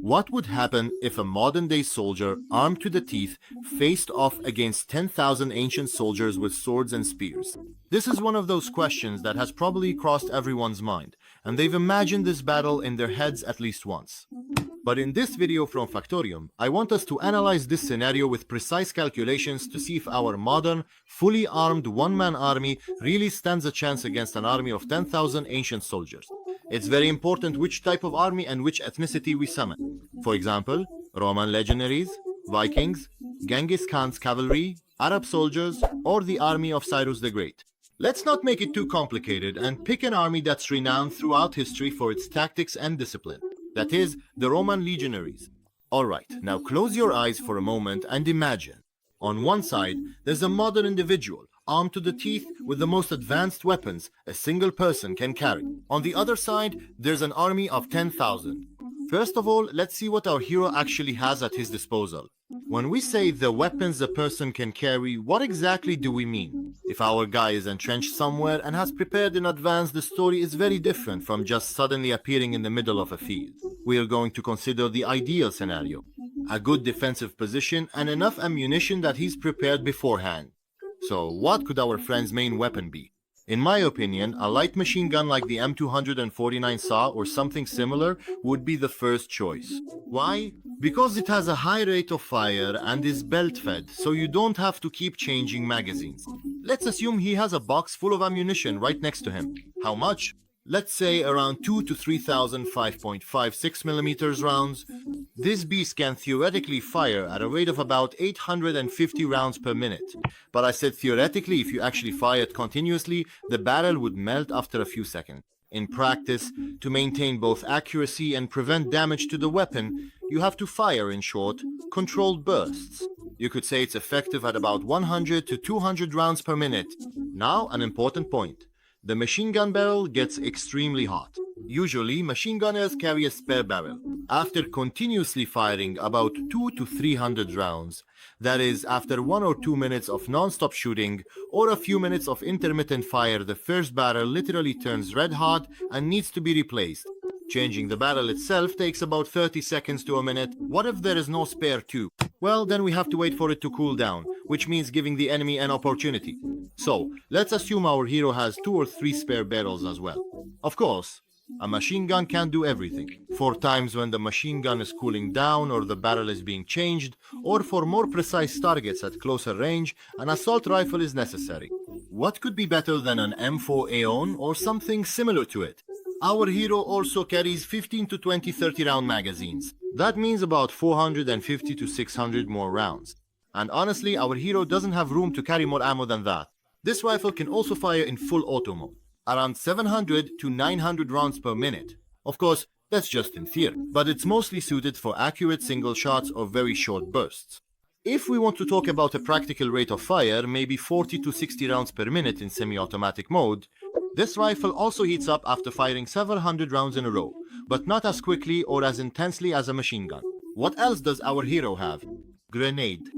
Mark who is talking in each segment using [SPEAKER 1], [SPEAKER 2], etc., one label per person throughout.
[SPEAKER 1] What would happen if a modern-day soldier, armed to the teeth, faced off against 10,000 ancient soldiers with swords and spears? This is one of those questions that has probably crossed everyone's mind, and they've imagined this battle in their heads at least once. But in this video from Factorium, I want us to analyze this scenario with precise calculations to see if our modern, fully armed one-man army really stands a chance against an army of 10,000 ancient soldiers. It's very important which type of army and which ethnicity we summon. For example, Roman legionaries, Vikings, Genghis Khan's cavalry, Arab soldiers, or the army of Cyrus the Great. Let's not make it too complicated and pick an army that's renowned throughout history for its tactics and discipline. That is, the Roman legionaries. Alright, now close your eyes for a moment and imagine. On one side, there's a modern individual, armed to the teeth with the most advanced weapons a single person can carry. On the other side, there's an army of 10,000. First of all, let's see what our hero actually has at his disposal. When we say the weapons a person can carry, what exactly do we mean? If our guy is entrenched somewhere and has prepared in advance, the story is very different from just suddenly appearing in the middle of a field. We are going to consider the ideal scenario. A good defensive position and enough ammunition that he's prepared beforehand. So what could our friend's main weapon be? In my opinion, a light machine gun like the M249 SAW or something similar would be the first choice. Why? Because it has a high rate of fire and is belt-fed, so you don't have to keep changing magazines. Let's assume he has a box full of ammunition right next to him. How much? Let's say around 2 to 3,000 5.56mm rounds. This beast can theoretically fire at a rate of about 850 rounds per minute. But I said theoretically, if you actually fire it continuously, the barrel would melt after a few seconds. In practice, to maintain both accuracy and prevent damage to the weapon, you have to fire in short, controlled bursts. You could say it's effective at about 100 to 200 rounds per minute. Now, an important point. The machine gun barrel gets extremely hot. Usually, machine gunners carry a spare barrel. After continuously firing about 2 to 300 rounds, that is, after 1 or 2 minutes of non-stop shooting, or a few minutes of intermittent fire, the first barrel literally turns red hot and needs to be replaced. Changing the barrel itself takes about 30 seconds to a minute. What if there is no spare tube? Well, then we have to wait for it to cool down, which means giving the enemy an opportunity. So, let's assume our hero has 2 or 3 spare barrels as well. Of course, a machine gun can't do everything. For times when the machine gun is cooling down or the barrel is being changed, or for more precise targets at closer range, an assault rifle is necessary. What could be better than an M4A1 or something similar to it? Our hero also carries 15 to 20 30-round magazines. That means about 450 to 600 more rounds. And honestly, our hero doesn't have room to carry more ammo than that. This rifle can also fire in full auto mode, around 700 to 900 rounds per minute. Of course, that's just in theory, but it's mostly suited for accurate single shots or very short bursts. If we want to talk about a practical rate of fire, maybe 40 to 60 rounds per minute in semi-automatic mode, this rifle also heats up after firing several hundred rounds in a row, but not as quickly or as intensely as a machine gun. What else does our hero have? Grenade.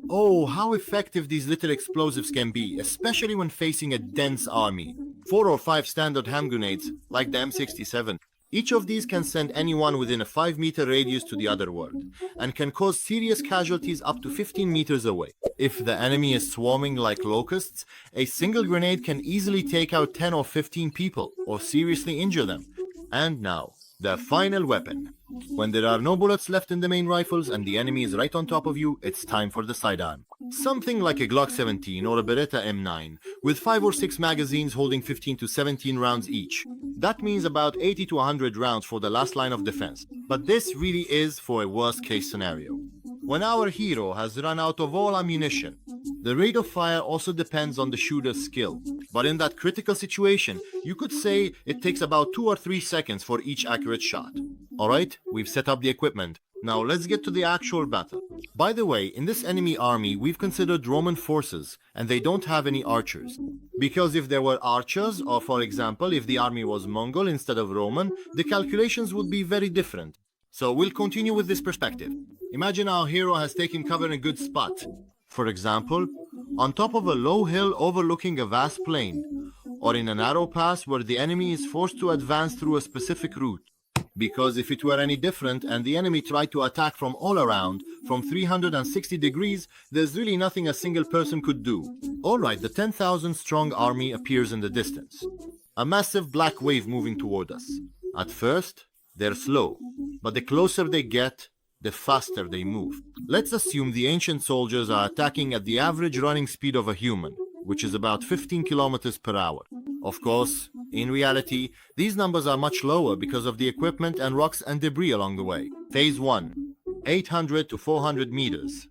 [SPEAKER 1] Oh, how effective these little explosives can be, especially when facing a dense army. 4 or 5 standard hand grenades, like the M67. Each of these can send anyone within a 5-meter radius to the other world, and can cause serious casualties up to 15 meters away. If the enemy is swarming like locusts, a single grenade can easily take out 10 or 15 people, or seriously injure them. And now, the final weapon. When there are no bullets left in the main rifles and the enemy is right on top of you, it's time for the sidearm. Something like a Glock 17 or a Beretta M9, with 5 or 6 magazines holding 15 to 17 rounds each. That means about 80 to 100 rounds for the last line of defense. But this really is for a worst-case scenario. When our hero has run out of all ammunition, the rate of fire also depends on the shooter's skill. But in that critical situation, you could say it takes about 2 or 3 seconds for each accurate shot. Alright, we've set up the equipment. Now let's get to the actual battle. By the way, in this enemy army, we've considered Roman forces, and they don't have any archers. Because if there were archers, or for example, if the army was Mongol instead of Roman, the calculations would be very different. So we'll continue with this perspective. Imagine our hero has taken cover in a good spot. For example, on top of a low hill overlooking a vast plain, or in a narrow pass where the enemy is forced to advance through a specific route. Because if it were any different and the enemy tried to attack from all around, from 360 degrees, there's really nothing a single person could do. Alright, the 10,000 strong army appears in the distance. A massive black wave moving toward us. At first, they're slow, but the closer they get, the faster they move. Let's assume the ancient soldiers are attacking at the average running speed of a human, which is about 15 kilometers per hour. Of course, in reality, these numbers are much lower because of the equipment and rocks and debris along the way. Phase 1. 800 to 400 meters.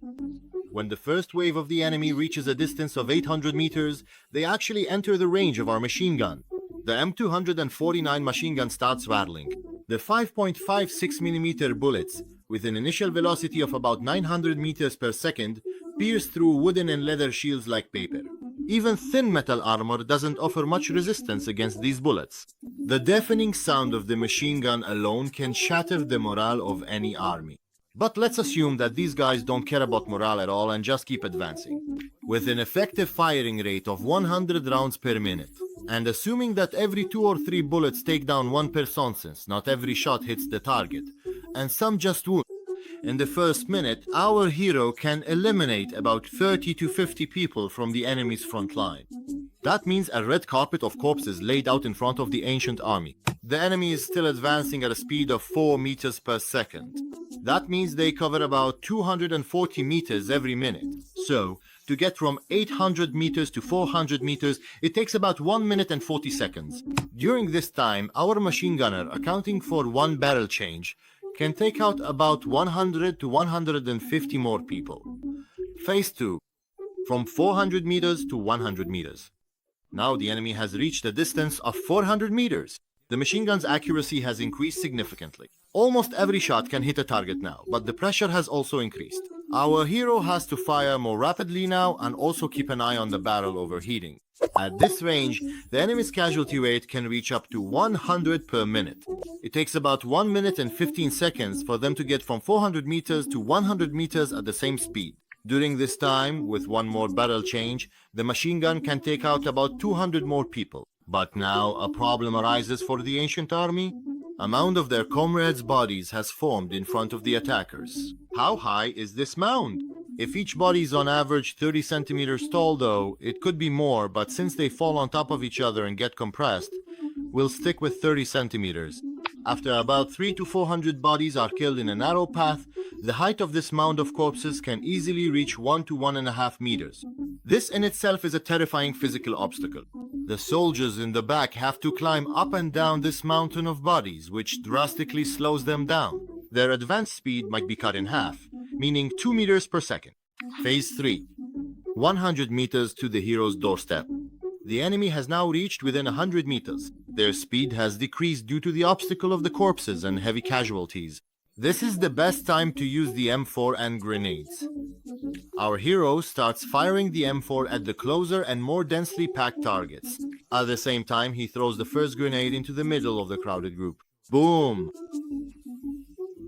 [SPEAKER 1] When the first wave of the enemy reaches a distance of 800 meters, they actually enter the range of our machine gun. The M249 machine gun starts rattling. The 5.56mm bullets, with an initial velocity of about 900 meters per second, pierce through wooden and leather shields like paper. Even thin metal armor doesn't offer much resistance against these bullets. The deafening sound of the machine gun alone can shatter the morale of any army. But let's assume that these guys don't care about morale at all and just keep advancing. With an effective firing rate of 100 rounds per minute, and assuming that every 2 or 3 bullets take down one person since not every shot hits the target, and some just wound, in the first minute, our hero can eliminate about 30 to 50 people from the enemy's front line. That means a red carpet of corpses laid out in front of the ancient army. The enemy is still advancing at a speed of 4 meters per second. That means they cover about 240 meters every minute. So, to get from 800 meters to 400 meters, it takes about 1 minute and 40 seconds. During this time, our machine gunner, accounting for one barrel change, can take out about 100 to 150 more people. Phase 2. From 400 meters to 100 meters. Now the enemy has reached a distance of 400 meters. The machine gun's accuracy has increased significantly. Almost every shot can hit a target now, but the pressure has also increased. Our hero has to fire more rapidly now and also keep an eye on the barrel overheating. At this range, the enemy's casualty rate can reach up to 100 per minute. It takes about 1 minute and 15 seconds for them to get from 400 meters to 100 meters at the same speed. During this time, with one more barrel change, the machine gun can take out about 200 more people. But now a problem arises for the ancient army. A mound of their comrades' bodies has formed in front of the attackers. How high is this mound? If each body is on average 30 centimeters tall though, it could be more, but since they fall on top of each other and get compressed, we'll stick with 30 centimeters. After about 300 to 400 bodies are killed in a narrow path, the height of this mound of corpses can easily reach 1 to 1.5 meters. This in itself is a terrifying physical obstacle. The soldiers in the back have to climb up and down this mountain of bodies, which drastically slows them down. Their advance speed might be cut in half, meaning 2 meters per second. Phase 3. 100 meters to the hero's doorstep. The enemy has now reached within 100 meters. Their speed has decreased due to the obstacle of the corpses and heavy casualties. This is the best time to use the M4 and grenades. Our hero starts firing the M4 at the closer and more densely packed targets. At the same time, he throws the first grenade into the middle of the crowded group. Boom!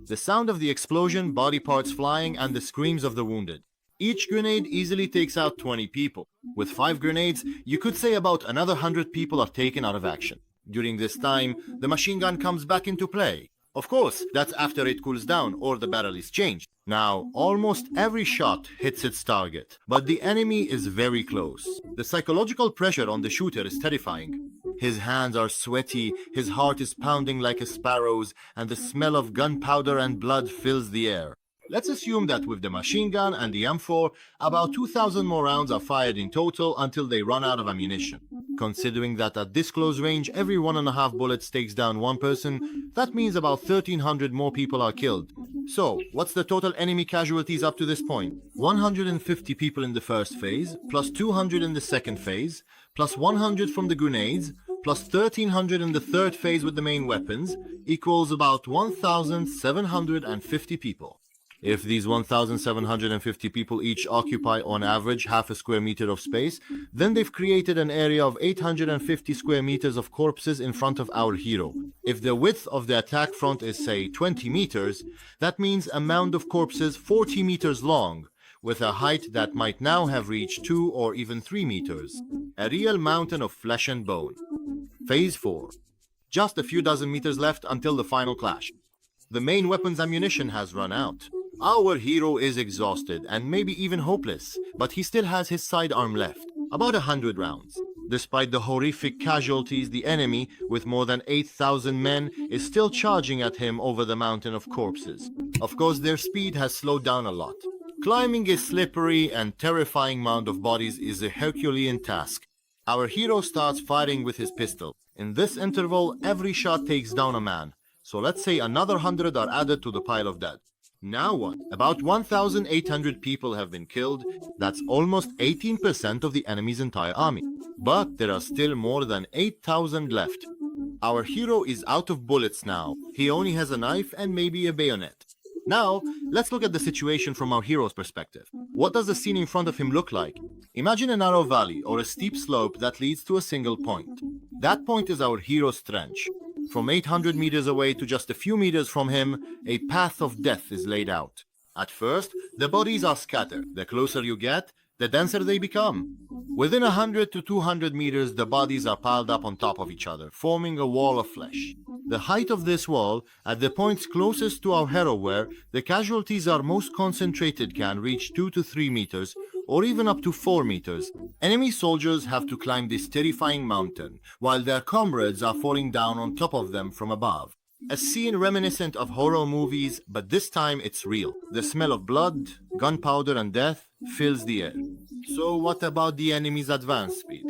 [SPEAKER 1] The sound of the explosion, body parts flying, and the screams of the wounded. Each grenade easily takes out 20 people. With 5 grenades, you could say about another 100 people are taken out of action. During this time, the machine gun comes back into play. Of course, that's after it cools down or the barrel is changed. Now, almost every shot hits its target, but the enemy is very close. The psychological pressure on the shooter is terrifying. His hands are sweaty, his heart is pounding like a sparrow's, and the smell of gunpowder and blood fills the air. Let's assume that with the machine gun and the M4, about 2,000 more rounds are fired in total until they run out of ammunition. Considering that at this close range, every 1.5 bullets takes down one person, that means about 1,300 more people are killed. So, what's the total enemy casualties up to this point? 150 people in the first phase, plus 200 in the second phase, plus 100 from the grenades, plus 1,300 in the third phase with the main weapons, equals about 1,750 people. If these 1,750 people each occupy on average half a square meter of space, then they've created an area of 850 square meters of corpses in front of our hero. If the width of the attack front is, say, 20 meters, that means a mound of corpses 40 meters long, with a height that might now have reached 2 or even 3 meters. A real mountain of flesh and bone. Phase 4. just a few dozen meters left until the final clash. The main weapon's ammunition has run out. Our hero is exhausted and maybe even hopeless, but he still has his sidearm left, about 100 rounds. Despite the horrific casualties, the enemy, with more than 8,000 men, is still charging at him over the mountain of corpses. Of course, their speed has slowed down a lot. Climbing a slippery and terrifying mound of bodies is a Herculean task. Our hero starts firing with his pistol. In this interval, every shot takes down a man. So let's say another 100 are added to the pile of dead. Now what? About 1,800 people have been killed. That's almost 18% of the enemy's entire army. But there are still more than 8,000 left. Our hero is out of bullets now. He only has a knife and maybe a bayonet. Now, let's look at the situation from our hero's perspective. What does the scene in front of him look like? Imagine a narrow valley or a steep slope that leads to a single point. That point is our hero's trench. From 800 meters away to just a few meters from him, a path of death is laid out. At first, the bodies are scattered. The closer you get, the denser they become. Within 100 to 200 meters, the bodies are piled up on top of each other, forming a wall of flesh. The height of this wall, at the points closest to our hero where the casualties are most concentrated, can reach 2 to 3 meters, or even up to 4 meters. Enemy soldiers have to climb this terrifying mountain, while their comrades are falling down on top of them from above. A scene reminiscent of horror movies, but this time it's real. The smell of blood, gunpowder and death fills the air. So what about the enemy's advance speed?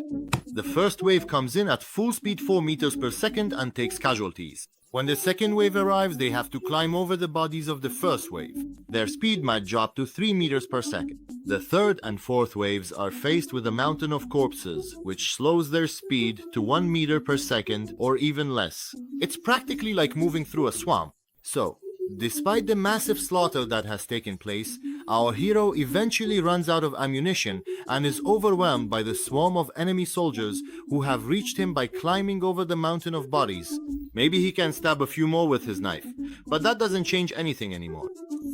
[SPEAKER 1] The first wave comes in at full speed 4 meters per second and takes casualties. When the second wave arrives, they have to climb over the bodies of the first wave. Their speed might drop to 3 meters per second. The third and fourth waves are faced with a mountain of corpses, which slows their speed to 1 meter per second or even less. It's practically like moving through a swamp. So, despite the massive slaughter that has taken place, our hero eventually runs out of ammunition and is overwhelmed by the swarm of enemy soldiers who have reached him by climbing over the mountain of bodies. Maybe he can stab a few more with his knife, but that doesn't change anything anymore.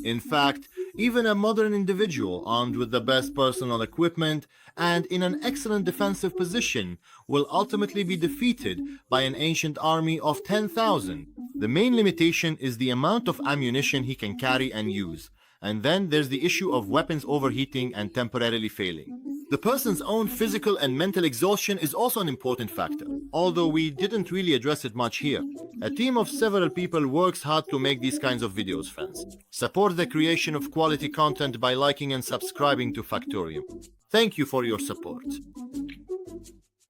[SPEAKER 1] In fact, even a modern individual armed with the best personal equipment and in an excellent defensive position will ultimately be defeated by an ancient army of 10,000. The main limitation is the amount of ammunition he can carry and use. And then there's the issue of weapons overheating and temporarily failing. The person's own physical and mental exhaustion is also an important factor, although we didn't really address it much here. A team of several people works hard to make these kinds of videos, friends. Support the creation of quality content by liking and subscribing to Factorium. Thank you for your support.